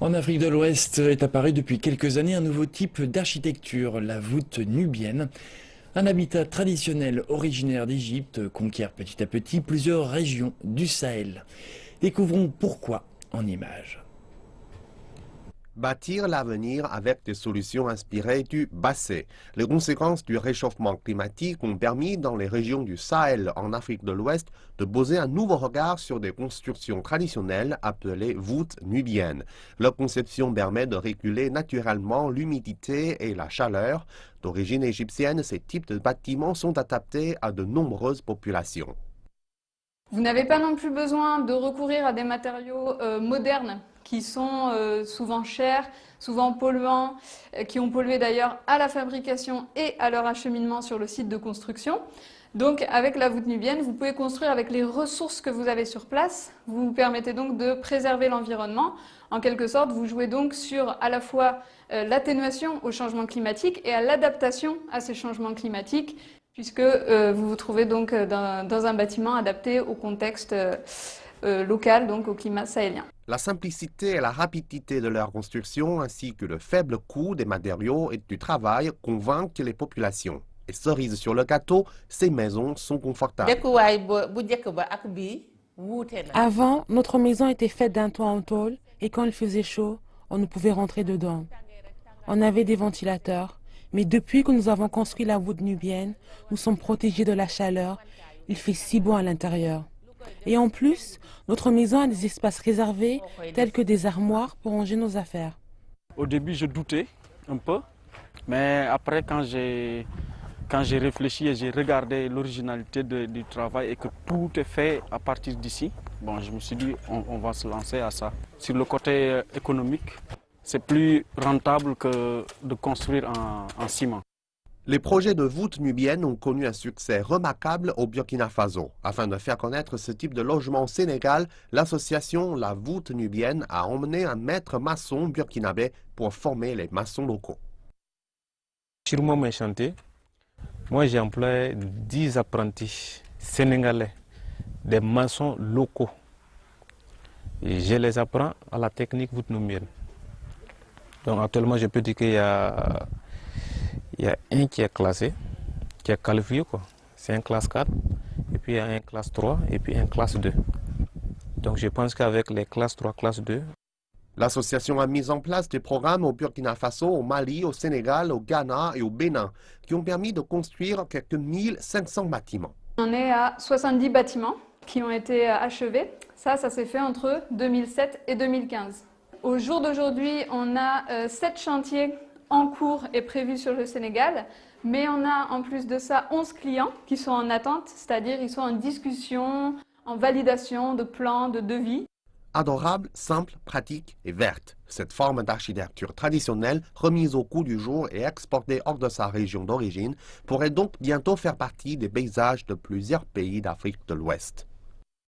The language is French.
En Afrique de l'Ouest est apparu depuis quelques années un nouveau type d'architecture, la voûte nubienne. Un habitat traditionnel originaire d'Égypte conquiert petit à petit plusieurs régions du Sahel. Découvrons pourquoi en images. Bâtir l'avenir avec des solutions inspirées du passé. Les conséquences du réchauffement climatique ont permis dans les régions du Sahel en Afrique de l'Ouest de poser un nouveau regard sur des constructions traditionnelles appelées voûtes nubiennes. Leur conception permet de réguler naturellement l'humidité et la chaleur. D'origine égyptienne, ces types de bâtiments sont adaptés à de nombreuses populations. Vous n'avez pas non plus besoin de recourir à des matériaux modernes qui sont souvent chers, souvent polluants, qui ont pollué d'ailleurs à la fabrication et à leur acheminement sur le site de construction. Donc avec la voûte nubienne, vous pouvez construire avec les ressources que vous avez sur place. Vous vous permettez donc de préserver l'environnement. En quelque sorte, vous jouez donc sur à la fois l'atténuation au changement climatique et à l'adaptation à ces changements climatiques, puisque vous vous trouvez donc dans un bâtiment adapté au contexte local, donc au climat sahélien. La simplicité et la rapidité de leur construction ainsi que le faible coût des matériaux et du travail convainquent les populations. Et cerise sur le gâteau, ces maisons sont confortables. Avant, notre maison était faite d'un toit en tôle et quand il faisait chaud, on ne pouvait rentrer dedans. On avait des ventilateurs, mais depuis que nous avons construit la voûte nubienne, nous sommes protégés de la chaleur. Il fait si bon à l'intérieur. Et en plus, notre maison a des espaces réservés tels que des armoires pour ranger nos affaires. Au début, je doutais un peu, mais après, quand j'ai réfléchi et j'ai regardé l'originalité du travail et que tout est fait à partir d'ici, bon, je me suis dit on va se lancer à ça. Sur le côté économique, c'est plus rentable que de construire en ciment. Les projets de voûtes nubiennes ont connu un succès remarquable au Burkina Faso. Afin de faire connaître ce type de logement au Sénégal, l'association La Voûte Nubienne a emmené un maître maçon burkinabé pour former les maçons locaux. Sur mon chantier, moi j'ai employé 10 apprentis sénégalais, des maçons locaux. Et je les apprends à la technique voûte nubienne. Donc actuellement je peux dire qu'il y a un qui est classé, qui est qualifié, quoi. C'est un classe 4, et puis il y a un classe 3, et puis un classe 2. Donc je pense qu'avec les classes 3, classe 2... L'association a mis en place des programmes au Burkina Faso, au Mali, au Sénégal, au Ghana et au Bénin, qui ont permis de construire quelques 1500 bâtiments. On est à 70 bâtiments qui ont été achevés. Ça s'est fait entre 2007 et 2015. Au jour d'aujourd'hui, on a 7 chantiers en cours et prévus sur le Sénégal, mais on a en plus de ça 11 clients qui sont en attente, c'est-à-dire ils sont en discussion, en validation de plans, de devis. Adorable, simple, pratique et verte. Cette forme d'architecture traditionnelle, remise au goût du jour et exportée hors de sa région d'origine, pourrait donc bientôt faire partie des paysages de plusieurs pays d'Afrique de l'Ouest.